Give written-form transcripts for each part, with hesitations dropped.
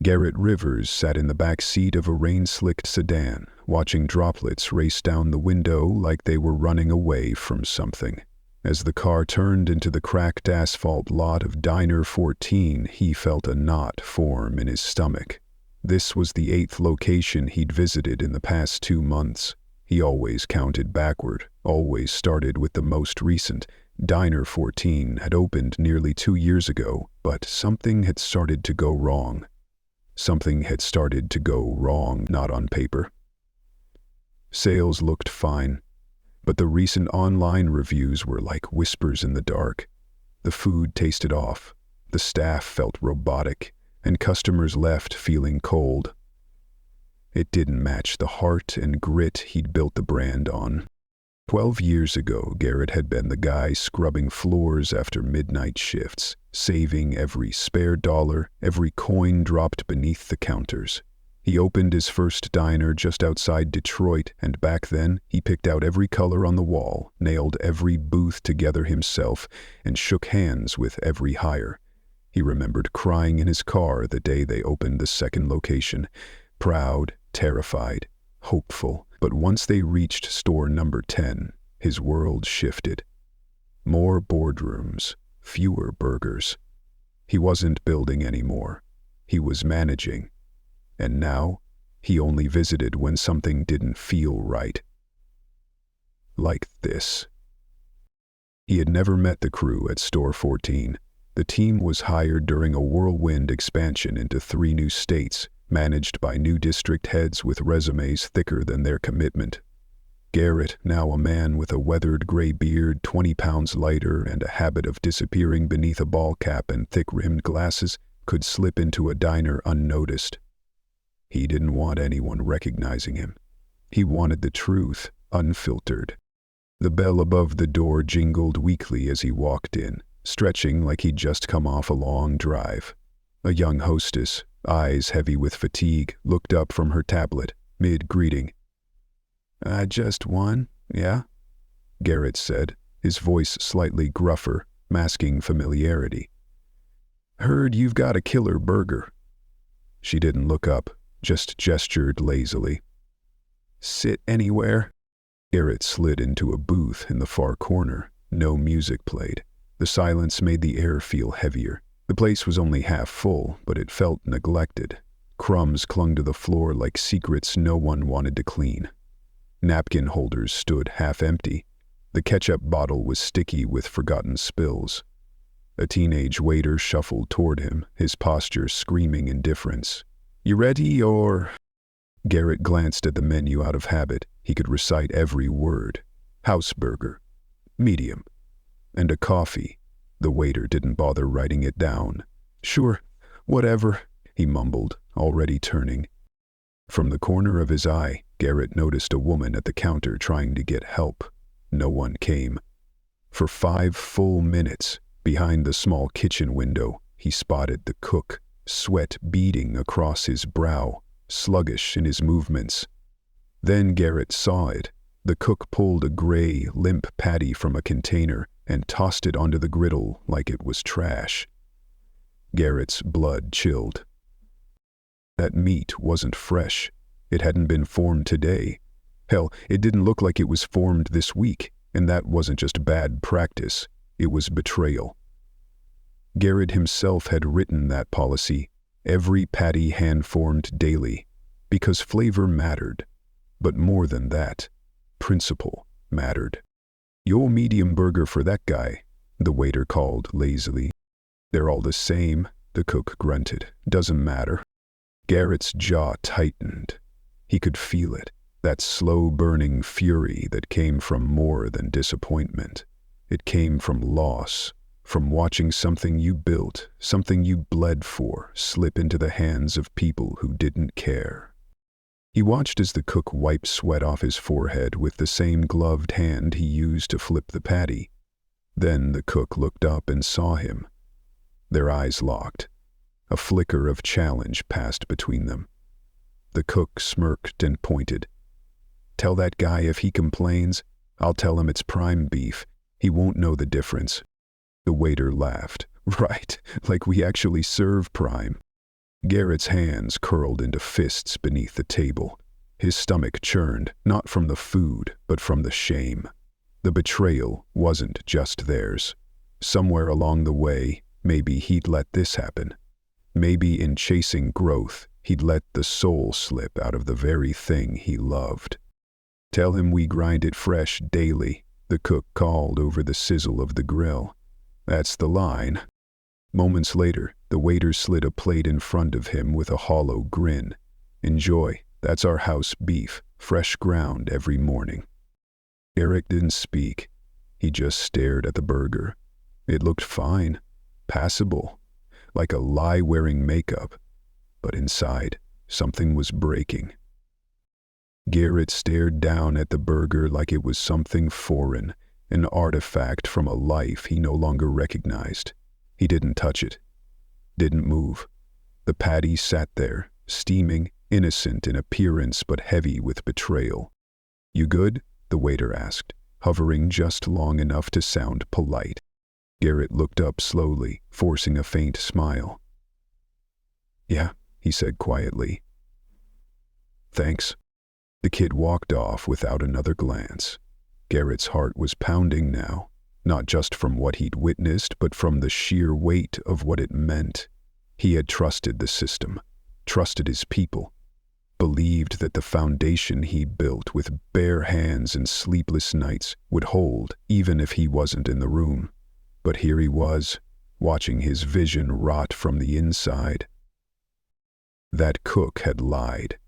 Garrett Rivers sat in the back seat of a rain-slicked sedan, watching droplets race down the window like they were running away from something. As the car turned into the cracked asphalt lot of Diner 14, he felt a knot form in his stomach. This was the 8th location he'd visited in the past 2 months. He always counted backward, always started with the most recent. Diner 14 had opened nearly 2 years ago, but something had started to go wrong. Something had started to go wrong, not on paper. Sales looked fine, but the recent online reviews were like whispers in the dark. The food tasted off, the staff felt robotic, and customers left feeling cold. It didn't match the heart and grit he'd built the brand on. 12 years ago, Garrett had been the guy scrubbing floors after midnight shifts, saving every spare dollar, every coin dropped beneath the counters. He opened his first diner just outside Detroit, and back then, he picked out every color on the wall, nailed every booth together himself, and shook hands with every hire. He remembered crying in his car the day they opened the second location, proud, terrified, hopeful. But once they reached store number 10, his world shifted. More boardrooms, fewer burgers. He wasn't building anymore. He was managing. And now, he only visited when something didn't feel right. Like this. He had never met the crew at Store 14. The team was hired during a whirlwind expansion into 3 new states, managed by new district heads with resumes thicker than their commitment. Garrett, now a man with a weathered gray beard 20 pounds lighter and a habit of disappearing beneath a ball cap and thick-rimmed glasses, could slip into a diner unnoticed. He didn't want anyone recognizing him. He wanted the truth, unfiltered. The bell above the door jingled weakly as he walked in, stretching like he'd just come off a long drive. A young hostess, eyes heavy with fatigue, looked up from her tablet, mid-greeting. Just one, yeah? Garrett said, his voice slightly gruffer, masking familiarity. Heard you've got a killer burger. She didn't look up, just gestured lazily. Sit anywhere? Garrett slid into a booth in the far corner. No music played. The silence made the air feel heavier. The place was only half full, but it felt neglected. Crumbs clung to the floor like secrets no one wanted to clean. Napkin holders stood half empty. The ketchup bottle was sticky with forgotten spills. A teenage waiter shuffled toward him, his posture screaming indifference. You ready, or? Garrett glanced at the menu out of habit. He could recite every word. House burger. Medium. And a coffee. The waiter didn't bother writing it down. Sure, whatever, he mumbled, already turning. From the corner of his eye, Garrett noticed a woman at the counter trying to get help. No one came. For 5 full minutes, behind the small kitchen window, he spotted the cook, sweat beading across his brow, sluggish in his movements. Then Garrett saw it. The cook pulled a gray, limp patty from a container and tossed it onto the griddle like it was trash. Garrett's blood chilled. That meat wasn't fresh. It hadn't been formed today. Hell, it didn't look like it was formed this week, and that wasn't just bad practice. It was betrayal. Garrett himself had written that policy, every patty hand-formed daily, because flavor mattered. But more than that, principle mattered. Your medium burger for that guy, the waiter called lazily. They're all the same, the cook grunted. Doesn't matter. Garrett's jaw tightened. He could feel it, that slow-burning fury that came from more than disappointment. It came from loss, from watching something you built, something you bled for, slip into the hands of people who didn't care. He watched as the cook wiped sweat off his forehead with the same gloved hand he used to flip the patty. Then the cook looked up and saw him. Their eyes locked. A flicker of challenge passed between them. The cook smirked and pointed. Tell that guy if he complains, I'll tell him it's prime beef. He won't know the difference. The waiter laughed. Right, like we actually serve prime. Garrett's hands curled into fists beneath the table. His stomach churned, not from the food, but from the shame. The betrayal wasn't just theirs. Somewhere along the way, maybe he'd let this happen. Maybe in chasing growth, he'd let the soul slip out of the very thing he loved. "Tell him we grind it fresh daily," the cook called over the sizzle of the grill. "That's the line." Moments later, the waiter slid a plate in front of him with a hollow grin. "Enjoy, that's our house beef, fresh ground every morning." Garrett didn't speak. He just stared at the burger. It looked fine, passable, like a lie wearing makeup. But inside, something was breaking. Garrett stared down at the burger like it was something foreign, an artifact from a life he no longer recognized. He didn't touch it, didn't move. The patty sat there, steaming, innocent in appearance but heavy with betrayal. "You good?" the waiter asked, hovering just long enough to sound polite. Garrett looked up slowly, forcing a faint smile. "Yeah," he said quietly. "Thanks." The kid walked off without another glance. Garrett's heart was pounding now, not just from what he'd witnessed, but from the sheer weight of what it meant. He had trusted the system, trusted his people, believed that the foundation he built with bare hands and sleepless nights would hold even if he wasn't in the room. But here he was, watching his vision rot from the inside. That cook had lied,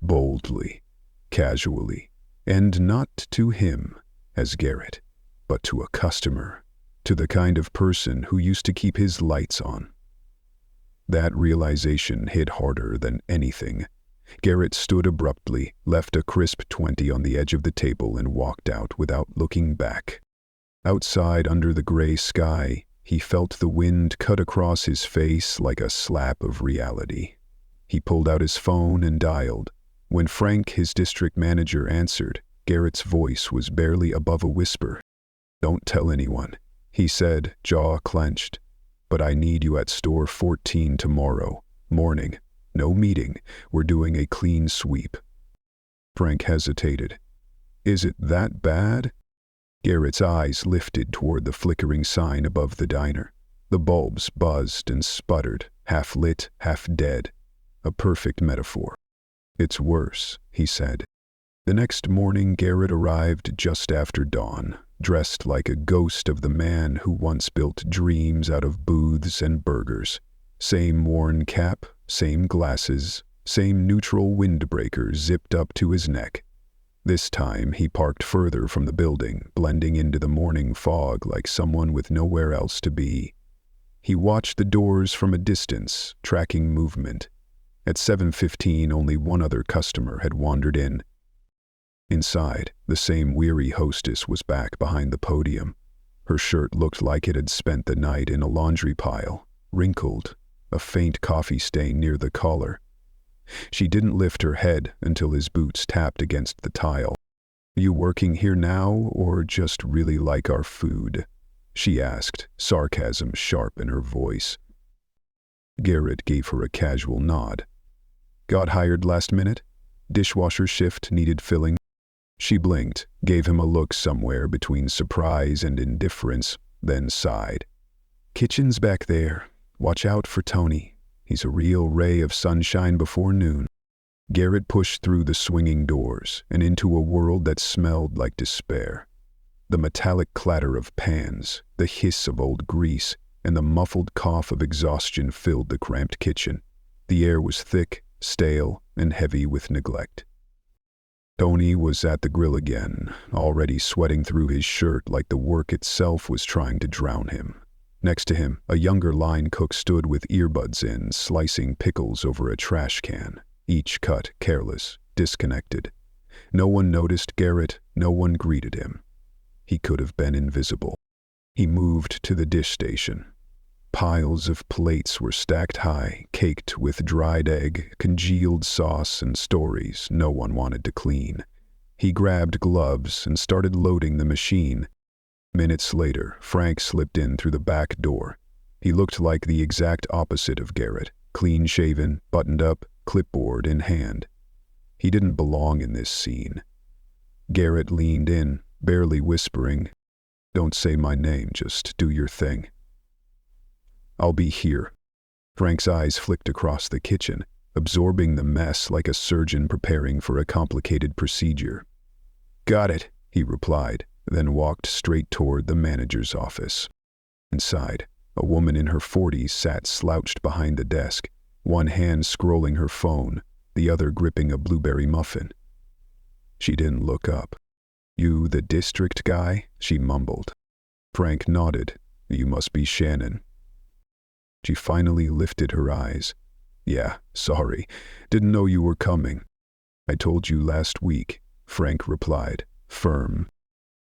boldly, casually, and not to him, as Garrett, but to a customer, to the kind of person who used to keep his lights on. That realization hit harder than anything. Garrett stood abruptly, left a crisp 20 on the edge of the table and walked out without looking back. Outside under the gray sky, he felt the wind cut across his face like a slap of reality. He pulled out his phone and dialed. When Frank, his district manager, answered, Garrett's voice was barely above a whisper. "Don't tell anyone," he said, jaw clenched. "But I need you at store 14 tomorrow morning. No meeting. We're doing a clean sweep." Frank hesitated. "Is it that bad?" Garrett's eyes lifted toward the flickering sign above the diner. The bulbs buzzed and sputtered, half lit, half dead. A perfect metaphor. "It's worse," he said. The next morning, Garrett arrived just after dawn, dressed like a ghost of the man who once built dreams out of booths and burgers. Same worn cap, same glasses, same neutral windbreaker zipped up to his neck. This time he parked further from the building, blending into the morning fog like someone with nowhere else to be. He watched the doors from a distance, tracking movement. At 7:15, only one other customer had wandered in. Inside, the same weary hostess was back behind the podium. Her shirt looked like it had spent the night in a laundry pile, wrinkled, a faint coffee stain near the collar. She didn't lift her head until his boots tapped against the tile. "You working here now, or just really like our food?" she asked, sarcasm sharp in her voice. Garrett gave her a casual nod. "Got hired last minute? Dishwasher shift needed filling?" She blinked, gave him a look somewhere between surprise and indifference, then sighed. "Kitchen's back there. Watch out for Tony. He's a real ray of sunshine before noon." Garrett pushed through the swinging doors and into a world that smelled like despair. The metallic clatter of pans, the hiss of old grease, and the muffled cough of exhaustion filled the cramped kitchen. The air was thick, stale, and heavy with neglect. Tony was at the grill again, already sweating through his shirt like the work itself was trying to drown him. Next to him, a younger line cook stood with earbuds in, slicing pickles over a trash can, each cut careless, disconnected. No one noticed Garrett, no one greeted him. He could have been invisible. He moved to the dish station. Piles of plates were stacked high, caked with dried egg, congealed sauce, and stories no one wanted to clean. He grabbed gloves and started loading the machine. Minutes later, Frank slipped in through the back door. He looked like the exact opposite of Garrett, clean-shaven, buttoned up, clipboard in hand. He didn't belong in this scene. Garrett leaned in, barely whispering, "Don't say my name, just do your thing." "I'll be here." Frank's eyes flicked across the kitchen, absorbing the mess like a surgeon preparing for a complicated procedure. "Got it," he replied, then walked straight toward the manager's office. Inside, a woman in her 40s sat slouched behind the desk, one hand scrolling her phone, the other gripping a blueberry muffin. She didn't look up. "You the district guy?" she mumbled. Frank nodded. "You must be Shannon." She finally lifted her eyes. "Yeah, sorry. Didn't know you were coming." "I told you last week," Frank replied, firm.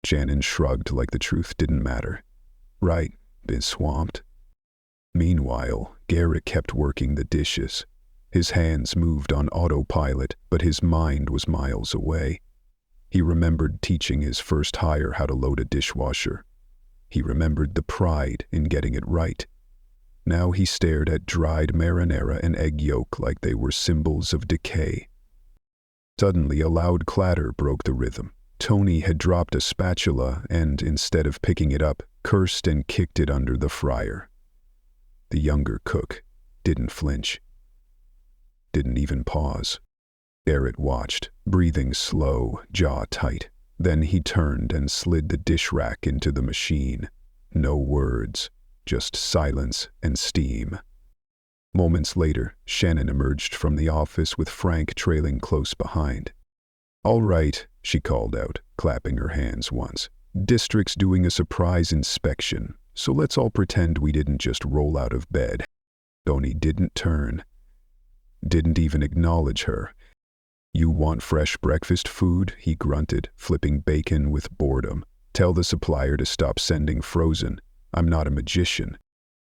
Shannon shrugged like the truth didn't matter. "Right, been swamped." Meanwhile, Garrett kept working the dishes. His hands moved on autopilot, but his mind was miles away. He remembered teaching his first hire how to load a dishwasher. He remembered the pride in getting it right. Now he stared at dried marinara and egg yolk like they were symbols of decay. Suddenly, a loud clatter broke the rhythm. Tony had dropped a spatula and, instead of picking it up, cursed and kicked it under the fryer. The younger cook didn't flinch. Didn't even pause. Garrett watched, breathing slow, jaw tight. Then he turned and slid the dish rack into the machine. No words, just silence and steam. Moments later, Shannon emerged from the office with Frank trailing close behind. "All right," she called out, clapping her hands once. "District's doing a surprise inspection, so let's all pretend we didn't just roll out of bed." Tony didn't turn. Didn't even acknowledge her. "You want fresh breakfast food?" he grunted, flipping bacon with boredom. "Tell the supplier to stop sending frozen. I'm not a magician."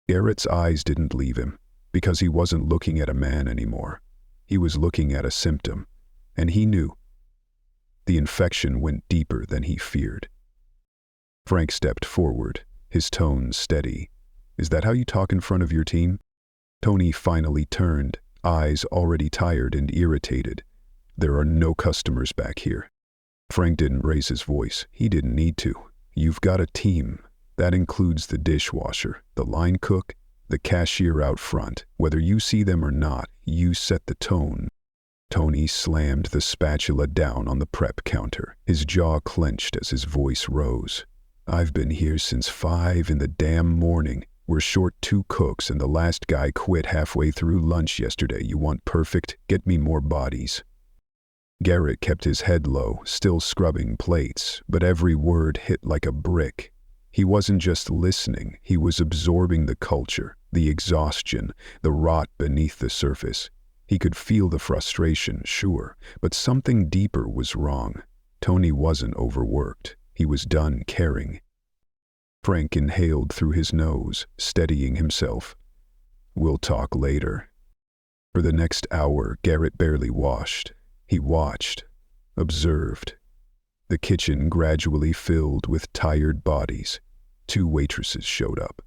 Garrett's eyes didn't leave him, because he wasn't looking at a man anymore. He was looking at a symptom, and he knew. The infection went deeper than he feared. Frank stepped forward, his tone steady. "Is that how you talk in front of your team?" Tony finally turned, eyes already tired and irritated. "There are no customers back here." Frank didn't raise his voice. He didn't need to. "You've got a team. That includes the dishwasher, the line cook, the cashier out front. Whether you see them or not, you set the tone." Tony slammed the spatula down on the prep counter, his jaw clenched as his voice rose. "I've been here since 5 in the damn morning. We're short 2 cooks and the last guy quit halfway through lunch yesterday. You want perfect? Get me more bodies." Garrett kept his head low, still scrubbing plates, but every word hit like a brick. He wasn't just listening, he was absorbing the culture, the exhaustion, the rot beneath the surface. He could feel the frustration, sure, but something deeper was wrong. Tony wasn't overworked. He was done caring. Frank inhaled through his nose, steadying himself. "We'll talk later." For the next hour, Garrett barely washed. He watched, observed. The kitchen gradually filled with tired bodies. 2 waitresses showed up.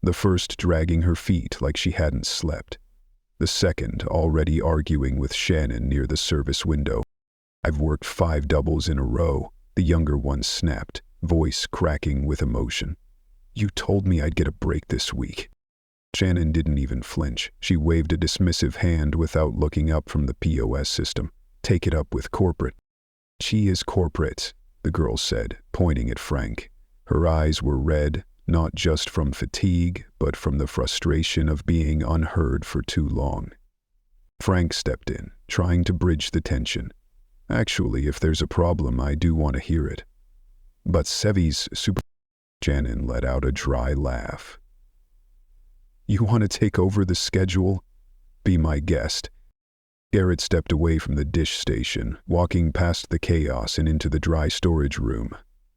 The first dragging her feet like she hadn't slept. The second already arguing with Shannon near the service window. "I've worked 5 doubles in a row," the younger one snapped, voice cracking with emotion. "You told me I'd get a break this week." Shannon didn't even flinch. She waved a dismissive hand without looking up from the POS system. "Take it up with corporate." "She is corporate," the girl said, pointing at Frank. Her eyes were red, not just from fatigue, but from the frustration of being unheard for too long. Frank stepped in, trying to bridge the tension. "Actually, if there's a problem, I do want to hear it." "But Sevi's super..." Shannon let out a dry laugh. "You want to take over the schedule? Be my guest." Garrett stepped away from the dish station, walking past the chaos and into the dry storage room.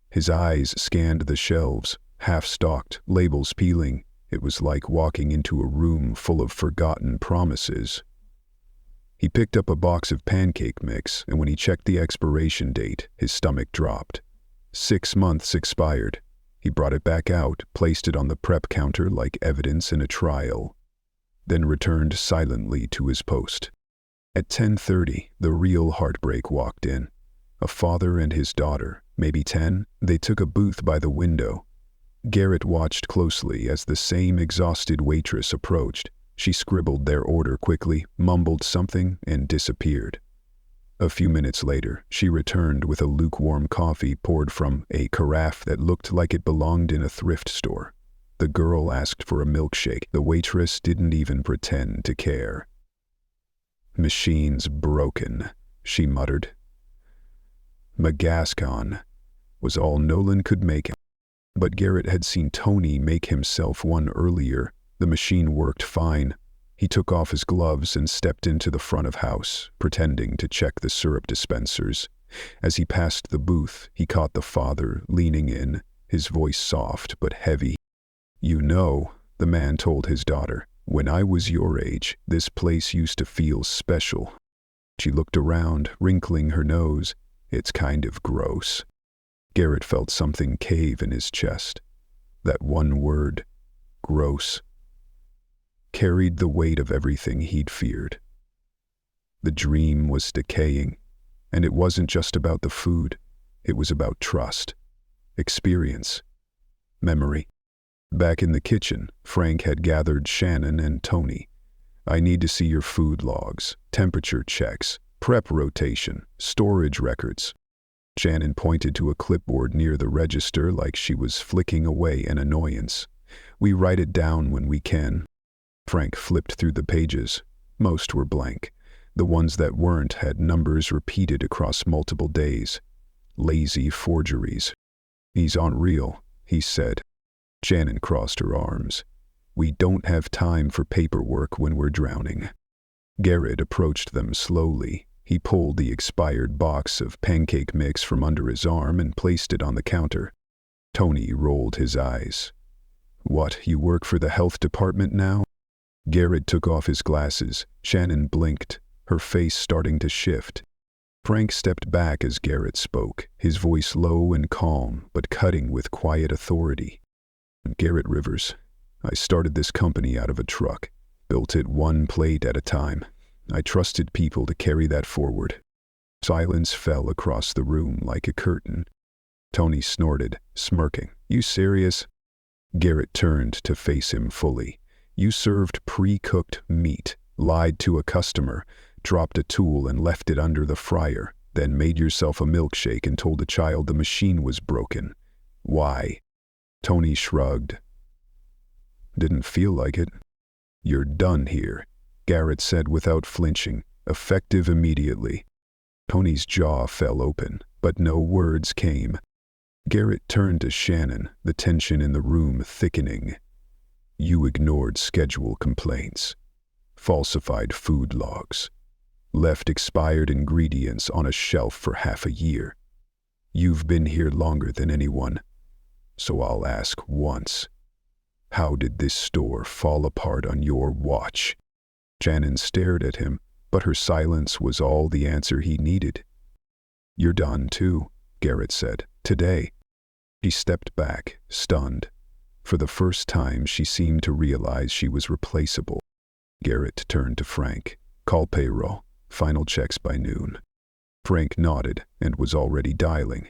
His eyes scanned the shelves, half-stocked, labels peeling. It was like walking into a room full of forgotten promises. He picked up a box of pancake mix, and when he checked the expiration date, his stomach dropped. 6 months expired. He brought it back out, placed it on the prep counter like evidence in a trial. then returned silently to his post. At 10:30, the real heartbreak walked in. A father and his daughter, maybe 10, they took a booth by the window. Garrett watched closely as the same exhausted waitress approached. She scribbled their order quickly, mumbled something, and disappeared. A few minutes later, she returned with a lukewarm coffee poured from a carafe that looked like it belonged in a thrift store. The girl asked for a milkshake. The waitress didn't even pretend to care. "Machine's broken," she muttered. "Magascon" was all Nolan could make. But Garrett had seen Tony make himself one earlier. The machine worked fine. He took off his gloves and stepped into the front of house, pretending to check the syrup dispensers. As he passed the booth, he caught the father leaning in, his voice soft but heavy. "You know," the man told his daughter, "when I was your age, this place used to feel special." She looked around, wrinkling her nose. "It's kind of gross." Garrett felt something cave in his chest. That one word, gross, carried the weight of everything he'd feared. The dream was decaying, and it wasn't just about the food. It was about trust, experience, memory. Back in the kitchen, Frank had gathered Shannon and Tony. "I need to see your food logs, temperature checks, prep rotation, storage records." Shannon pointed to a clipboard near the register like she was flicking away an annoyance. "We write it down when we can." Frank flipped through the pages. Most were blank. The ones that weren't had numbers repeated across multiple days. Lazy forgeries. "These aren't real," he said. Shannon crossed her arms. "We don't have time for paperwork when we're drowning." Garrett approached them slowly. He pulled the expired box of pancake mix from under his arm and placed it on the counter. Tony rolled his eyes. "What, you work for the health department now?" Garrett took off his glasses. Shannon blinked, her face starting to shift. Frank stepped back as Garrett spoke, his voice low and calm, but cutting with quiet authority. "Garrett Rivers. I started this company out of a truck, built it one plate at a time. I trusted people to carry that forward." Silence fell across the room like a curtain. Tony snorted, smirking. "You serious?" Garrett turned to face him fully. "You served pre-cooked meat, lied to a customer, dropped a tool and left it under the fryer, then made yourself a milkshake and told a child the machine was broken. Why?" Tony shrugged. "Didn't feel like it." "You're done here," Garrett said without flinching, effective immediately. Tony's jaw fell open, but no words came. Garrett turned to Shannon, the tension in the room thickening. "You ignored schedule complaints, falsified food logs, left expired ingredients on a shelf for half a year. You've been here longer than anyone, so I'll ask once. How did this store fall apart on your watch?" Shannon stared at him, but her silence was all the answer he needed. "You're done too," Garrett said. "Today." She stepped back, stunned. For the first time, she seemed to realize she was replaceable. Garrett turned to Frank. "Call payroll. Final checks by noon." Frank nodded and was already dialing.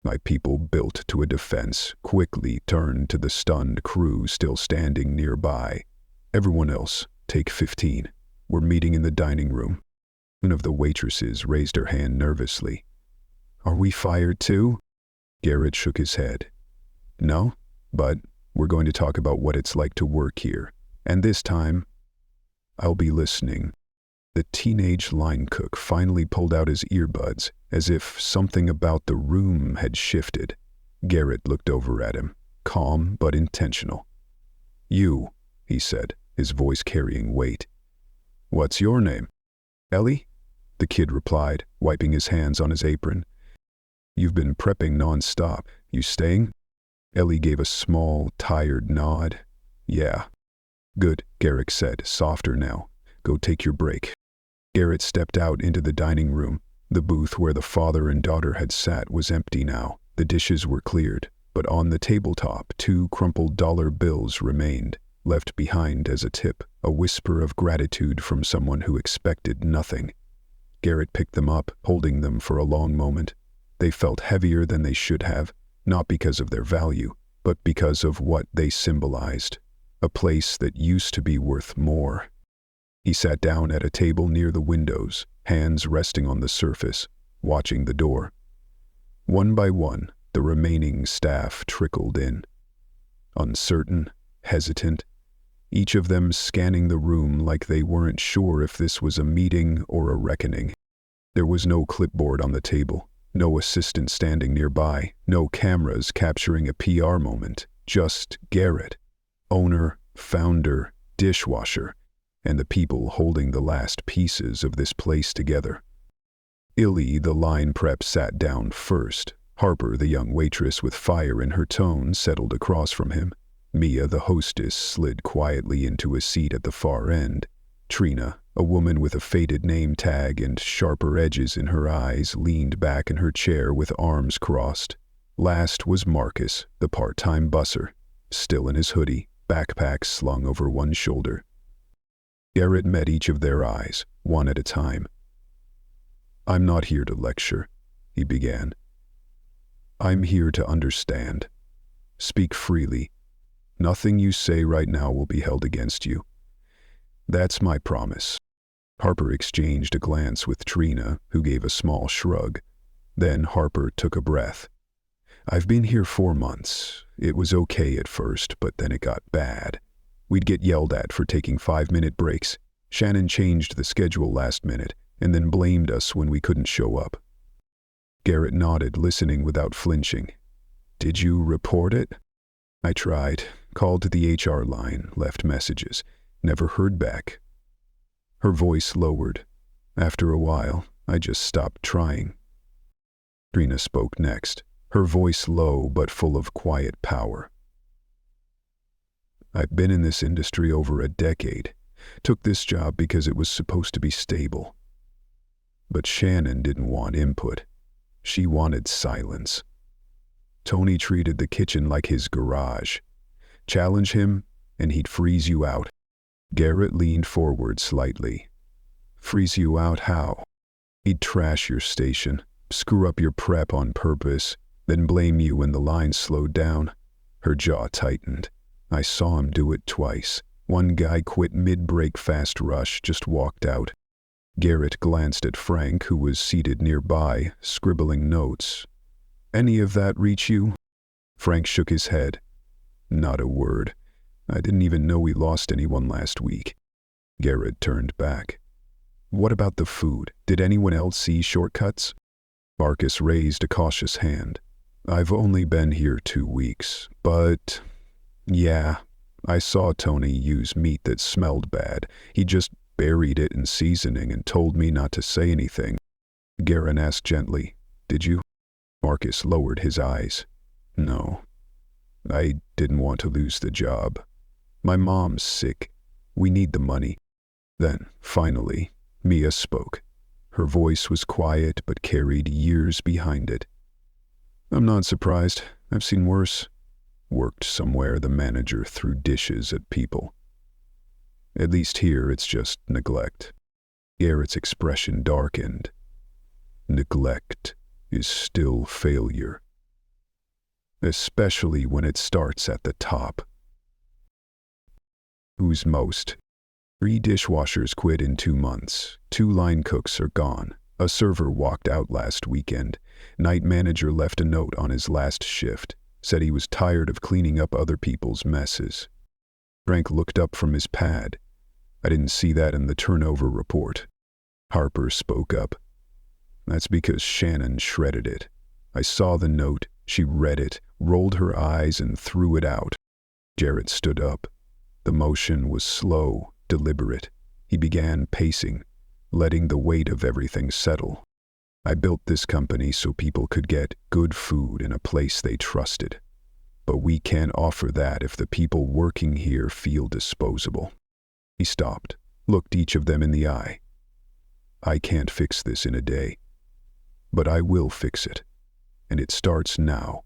My people, built to a defense, quickly turned to the stunned crew still standing nearby. "Everyone else, take 15. We're meeting in the dining room." One of the waitresses raised her hand nervously. "Are we fired too?" Garrett shook his head. "No, but we're going to talk about what it's like to work here. And this time, I'll be listening." The teenage line cook finally pulled out his earbuds, as if something about the room had shifted. Garrett looked over at him, calm but intentional. "You," he said, his voice carrying weight. "What's your name?" "Ellie," the kid replied, wiping his hands on his apron. "You've been prepping non-stop. You staying?" Ellie gave a small, tired nod. "Yeah." "Good," Garrett said, softer now. "Go take your break." Garrett stepped out into the dining room. The booth where the father and daughter had sat was empty now. The dishes were cleared, but on the tabletop 2 crumpled dollar bills remained. left behind as a tip, a whisper of gratitude from someone who expected nothing. Garrett picked them up, holding them for a long moment. They felt heavier than they should have, not because of their value, but because of what they symbolized. A place that used to be worth more. He sat down at a table near the windows, hands resting on the surface, watching the door. One by one, the remaining staff trickled in. Uncertain, hesitant, each of them scanning the room like they weren't sure if this was a meeting or a reckoning. There was no clipboard on the table, no assistant standing nearby, no cameras capturing a PR moment, just Garrett, owner, founder, dishwasher, and the people holding the last pieces of this place together. Illy, the line prep, sat down first. Harper, the young waitress with fire in her tone, settled across from him. Mia, the hostess, slid quietly into a seat at the far end. Trina, a woman with a faded name tag and sharper edges in her eyes, leaned back in her chair with arms crossed. Last was Marcus, the part-time busser, still in his hoodie, backpack slung over one shoulder. Garrett met each of their eyes, one at a time. "I'm not here to lecture," he began. "I'm here to understand. Speak freely. Nothing you say right now will be held against you. That's my promise." Harper exchanged a glance with Trina, who gave a small shrug. Then Harper took a breath. "I've been here 4 months. It was okay at first, but then it got bad. We'd get yelled at for taking 5-minute breaks. Shannon changed the schedule last minute, and then blamed us when we couldn't show up." Garrett nodded, listening without flinching. "Did you report it?" "I tried. Called to the HR line, left messages. Never heard back." Her voice lowered. "After a while, I just stopped trying." Trina spoke next, her voice low but full of quiet power. "I've been in this industry over a decade. Took this job because it was supposed to be stable. But Shannon didn't want input. She wanted silence. Tony treated the kitchen like his garage. Challenge him, and he'd freeze you out." Garrett leaned forward slightly. "Freeze you out how?" "He'd trash your station, screw up your prep on purpose, then blame you when the line slowed down." Her jaw tightened. "I saw him do it twice. One guy quit mid-break fast rush, just walked out." Garrett glanced at Frank, who was seated nearby, scribbling notes. "Any of that reach you?" Frank shook his head. "Not a word. I didn't even know we lost anyone last week." Garrett turned back. "What about the food? Did anyone else see shortcuts?" Marcus raised a cautious hand. "I've only been here 2 weeks, but yeah, I saw Tony use meat that smelled bad. He just buried it in seasoning and told me not to say anything." Garrett asked gently, "Did you?" Marcus lowered his eyes. "No. I didn't want to lose the job. My mom's sick. We need the money." Then, finally, Mia spoke. Her voice was quiet but carried years behind it. "I'm not surprised. I've seen worse. Worked somewhere the manager threw dishes at people. At least here it's just neglect." Garrett's expression darkened. "Neglect is still failure. Especially when it starts at the top." "Who's most?" 3 dishwashers quit in 2 months. 2 line cooks are gone. A server walked out last weekend. Night manager left a note on his last shift. Said he was tired of cleaning up other people's messes. Frank looked up from his pad. "I didn't see that in the turnover report." Harper spoke up. "That's because Shannon shredded it. I saw the note. She read it, rolled her eyes, and threw it out." Garrett stood up. The motion was slow, deliberate. He began pacing, letting the weight of everything settle. "I built this company so people could get good food in a place they trusted. But we can't offer that if the people working here feel disposable." He stopped, looked each of them in the eye. "I can't fix this in a day. But I will fix it. And it starts now."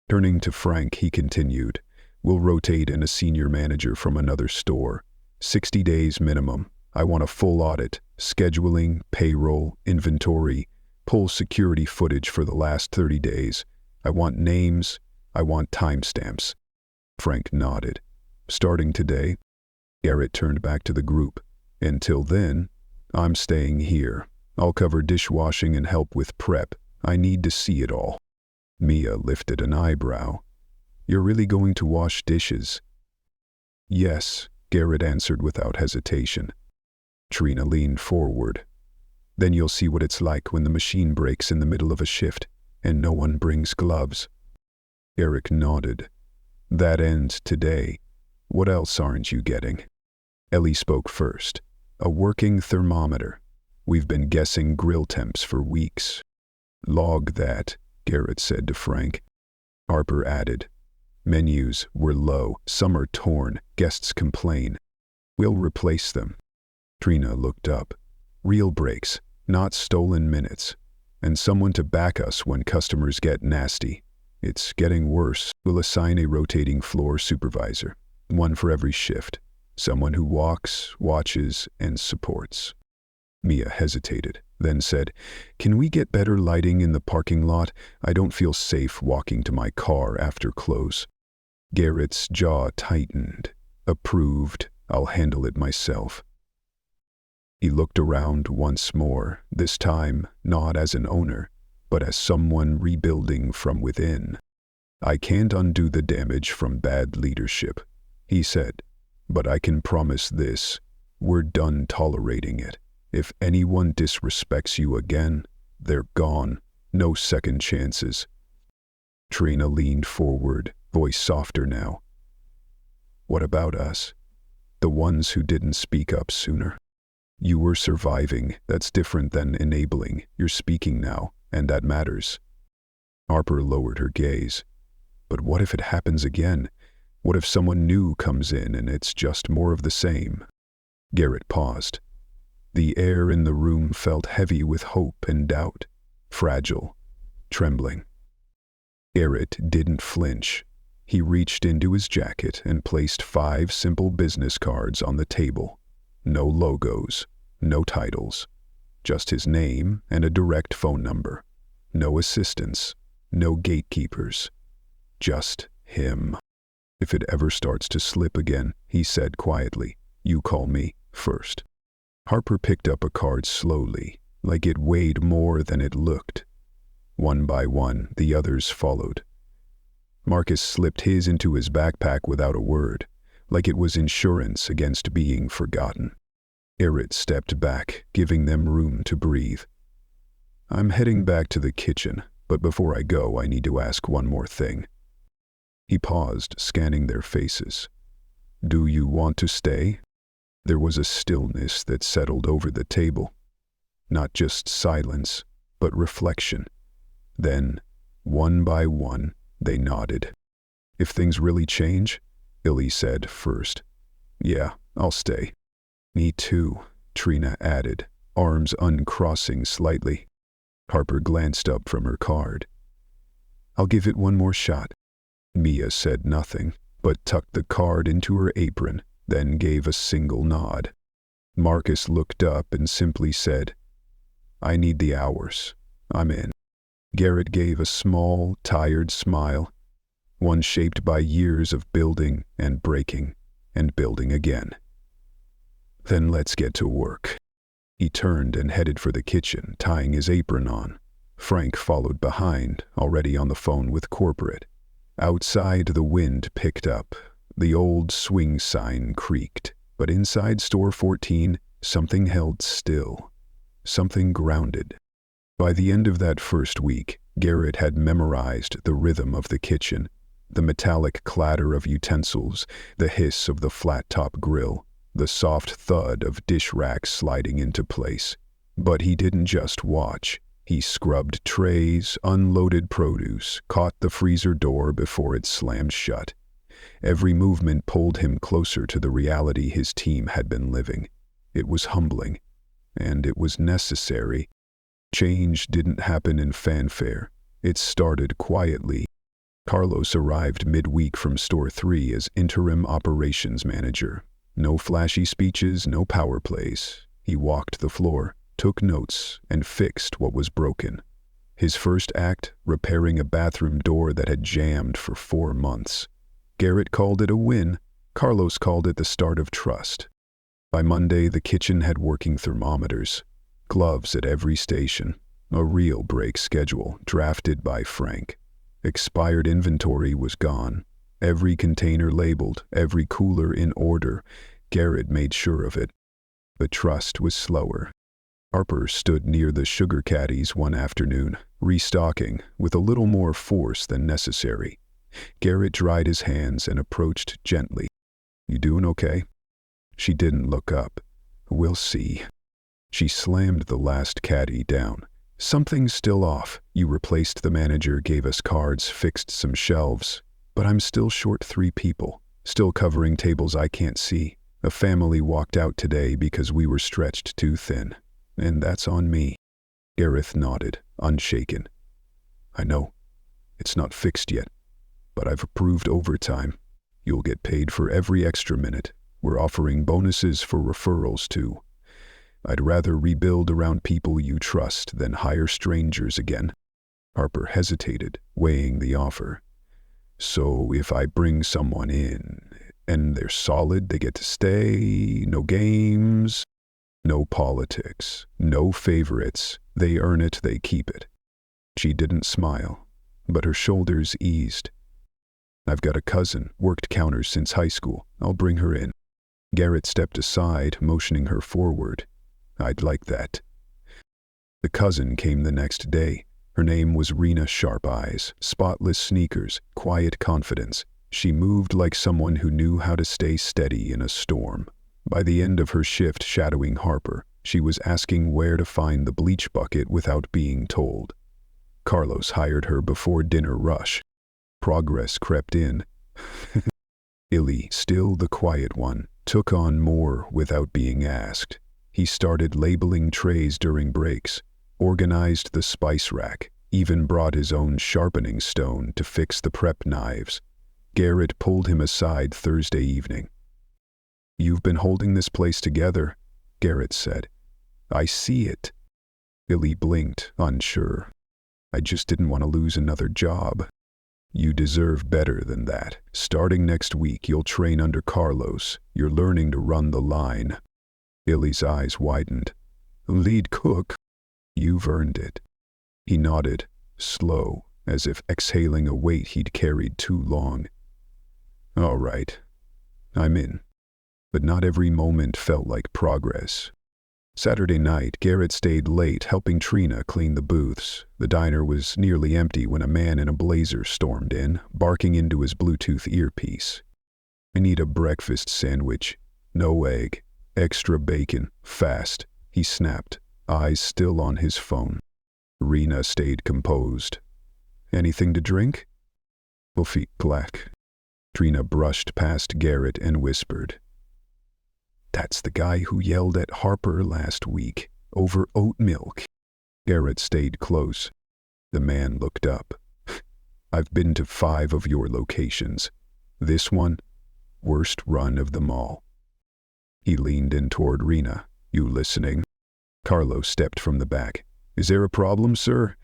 Turning to Frank, he continued, We'll rotate in a senior manager from another store. 60 days minimum. I want a full audit, scheduling, payroll, inventory, pull security footage for the last 30 days. I want names. I want timestamps. Frank nodded. Starting today, Garrett turned back to the group. Until then, I'm staying here. I'll cover dishwashing and help with prep. I need to see it all. Mia lifted an eyebrow. You're really going to wash dishes? Yes, Garrett answered without hesitation. Trina leaned forward. Then you'll see what it's like when the machine breaks in the middle of a shift and no one brings gloves. Eric nodded. That ends today. What else aren't you getting? Ellie spoke first. A working thermometer. We've been guessing grill temps for weeks. Log that, Garrett said to Frank. Harper added. Menus were low, some are torn, guests complain. We'll replace them. Trina looked up. Real breaks, not stolen minutes. And someone to back us when customers get nasty. It's getting worse. We'll assign a rotating floor supervisor, one for every shift. Someone who walks, watches, and supports. Mia hesitated, then said, Can we get better lighting in the parking lot? I don't feel safe walking to my car after close. Garrett's jaw tightened. Approved. I'll handle it myself. He looked around once more, this time not as an owner, but as someone rebuilding from within. I can't undo the damage from bad leadership, he said, but I can promise this. We're done tolerating it. If anyone disrespects you again, they're gone. No second chances. Trina leaned forward, voice softer now. What about us? The ones who didn't speak up sooner? You were surviving. That's different than enabling. You're speaking now, and that matters. Harper lowered her gaze. But what if it happens again? What if someone new comes in and it's just more of the same? Garrett paused. The air in the room felt heavy with hope and doubt, fragile, trembling. Garrett didn't flinch. He reached into his jacket and placed 5 simple business cards on the table. No logos, no titles, just his name and a direct phone number. No assistants, no gatekeepers, just him. If it ever starts to slip again, he said quietly, you call me first. Harper picked up a card slowly, like it weighed more than it looked. One by one, the others followed. Marcus slipped his into his backpack without a word, like it was insurance against being forgotten. Garrett stepped back, giving them room to breathe. I'm heading back to the kitchen, but before I go, I need to ask one more thing. He paused, scanning their faces. Do you want to stay? There was a stillness that settled over the table. Not just silence, but reflection. Then, one by one, they nodded. If things really change, Illy said first. Yeah, I'll stay. Me too, Trina added, arms uncrossing slightly. Harper glanced up from her card. I'll give it one more shot. Mia said nothing, but tucked the card into her apron, then gave a single nod. Marcus looked up and simply said, I need the hours. I'm in. Garrett gave a small, tired smile, one shaped by years of building and breaking and building again. Then let's get to work. He turned and headed for the kitchen, tying his apron on. Frank followed behind, already on the phone with corporate. Outside, the wind picked up. The old swing sign creaked, but inside store 14, something held still. Something grounded. By the end of that first week, Garrett had memorized the rhythm of the kitchen, the metallic clatter of utensils, the hiss of the flat-top grill, the soft thud of dish racks sliding into place. But he didn't just watch. He scrubbed trays, unloaded produce, caught the freezer door before it slammed shut. Every movement pulled him closer to the reality his team had been living. It was humbling, and it was necessary. Change didn't happen in fanfare. It started quietly. Carlos arrived midweek from Store 3 as interim operations manager. No flashy speeches, no power plays. He walked the floor, took notes, and fixed what was broken. His first act, repairing a bathroom door that had jammed for 4 months. Garrett called it a win. Carlos called it the start of trust. By Monday, the kitchen had working thermometers, gloves at every station, a real break schedule drafted by Frank. Expired inventory was gone. Every container labeled, every cooler in order. Garrett made sure of it. But trust was slower. Harper stood near the sugar caddies one afternoon, restocking with a little more force than necessary. Garrett dried his hands and approached gently. "You doing okay?" She didn't look up. "We'll see." She slammed the last caddy down. "Something's still off. You replaced the manager, gave us cards, fixed some shelves. But I'm still short 3 people, still covering tables I can't see. A family walked out today because we were stretched too thin. And that's on me." Gareth nodded, unshaken. "I know. It's not fixed yet. But I've approved overtime. You'll get paid for every extra minute. We're offering bonuses for referrals too. I'd rather rebuild around people you trust than hire strangers again." Harper hesitated, weighing the offer. "So if I bring someone in, and they're solid, they get to stay, no games, no politics, no favorites, they earn it, they keep it." She didn't smile, but her shoulders eased. "I've got a cousin, worked counters since high school. I'll bring her in." Garrett stepped aside, motioning her forward. "I'd like that." The cousin came the next day. Her name was Rena Sharp Eyes, spotless sneakers, quiet confidence. She moved like someone who knew how to stay steady in a storm. By the end of her shift shadowing Harper, she was asking where to find the bleach bucket without being told. Carlos hired her before dinner rush. Progress crept in. Illy, still the quiet one, took on more without being asked. He started labeling trays during breaks, organized the spice rack, even brought his own sharpening stone to fix the prep knives. Garrett pulled him aside Thursday evening. "You've been holding this place together," Garrett said. "I see it." Illy blinked, unsure. "I just didn't want to lose another job." "You deserve better than that. Starting next week, you'll train under Carlos. You're learning to run the line." Illy's eyes widened. "Lead cook? You've earned it." He nodded, slow, as if exhaling a weight he'd carried too long. "All right, I'm in." But not every moment felt like progress. Saturday night, Garrett stayed late helping Trina clean the booths. The diner was nearly empty when a man in a blazer stormed in, barking into his Bluetooth earpiece. "I need a breakfast sandwich. No egg. Extra bacon. Fast," he snapped, eyes still on his phone. Rena stayed composed. "Anything to drink?" "Coffee black." Trina brushed past Garrett and whispered, "That's the guy who yelled at Harper last week, over oat milk." Garrett stayed close. The man looked up. "I've been to 5 of your locations. This one, worst run of them all." He leaned in toward Rena. "You listening?" Carlos stepped from the back. "Is there a problem, sir?"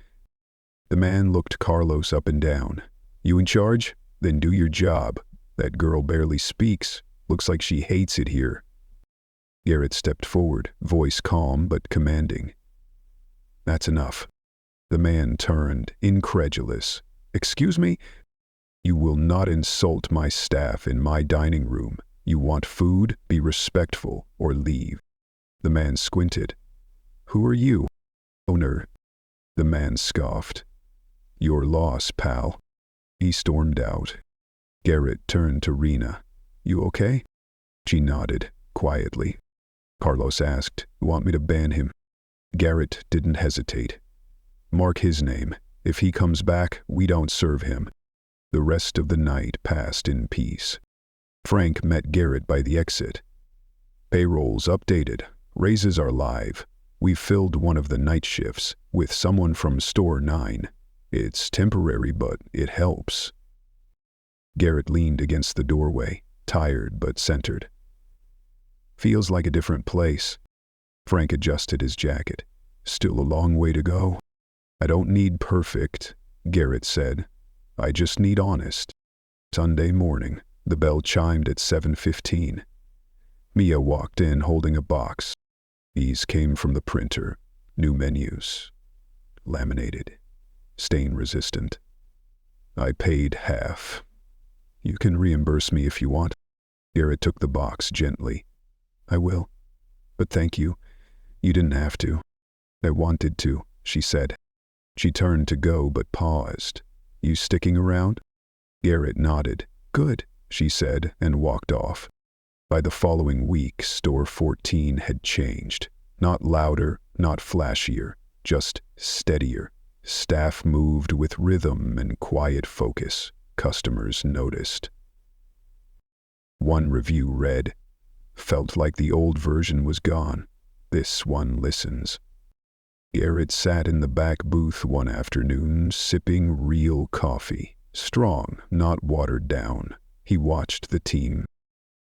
The man looked Carlos up and down. "You in charge? Then do your job. That girl barely speaks. Looks like she hates it here." Garrett stepped forward, voice calm but commanding. "That's enough." The man turned, incredulous. "Excuse me?" "You will not insult my staff in my dining room. You want food, be respectful, or leave." The man squinted. "Who are you?" "Owner." The man scoffed. "Your loss, pal." He stormed out. Garrett turned to Rena. "You okay?" She nodded, quietly. Carlos asked, "Want me to ban him?" Garrett didn't hesitate. "Mark his name. If he comes back, we don't serve him." The rest of the night passed in peace. Frank met Garrett by the exit. "Payroll's updated. Raises are live. We've filled one of the night shifts with someone from Store 9. It's temporary, but it helps." Garrett leaned against the doorway, tired but centered. Feels like a different place. Frank adjusted his jacket. Still a long way to go. I don't need perfect, Garrett said. I just need honest. Sunday morning, the bell chimed at 7:15. Mia walked in holding a box. These came from the printer. New menus. Laminated. Stain-resistant. I paid half. You can reimburse me if you want. Garrett took the box gently. I will. But thank you. You didn't have to. I wanted to, she said. She turned to go but paused. You sticking around? Garrett nodded. Good, she said, and walked off. By the following week, Store 14 had changed. Not louder, not flashier, just steadier. Staff moved with rhythm and quiet focus. Customers noticed. One review read, felt like the old version was gone. This one listens. Garrett sat in the back booth one afternoon, sipping real coffee. Strong, not watered down. He watched the team.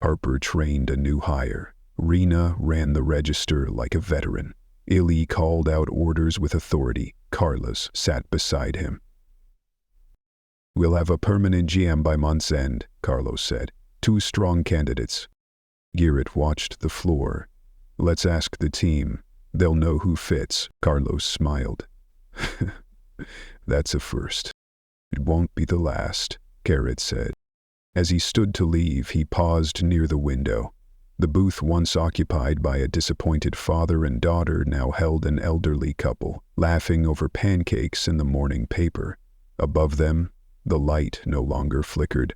Harper trained a new hire. Rena ran the register like a veteran. Illy called out orders with authority. Carlos sat beside him. We'll have a permanent GM by month's end, Carlos said. 2 strong candidates. Garrett watched the floor. Let's ask the team. They'll know who fits, Carlos smiled. That's a first. It won't be the last, Garrett said. As he stood to leave, he paused near the window. The booth once occupied by a disappointed father and daughter now held an elderly couple, laughing over pancakes in the morning paper. Above them, the light no longer flickered.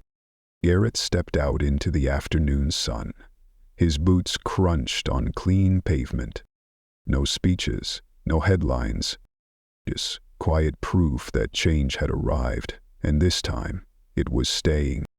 Garrett stepped out into the afternoon sun. His boots crunched on clean pavement. No speeches, no headlines. Just quiet proof that change had arrived, and this time it was staying.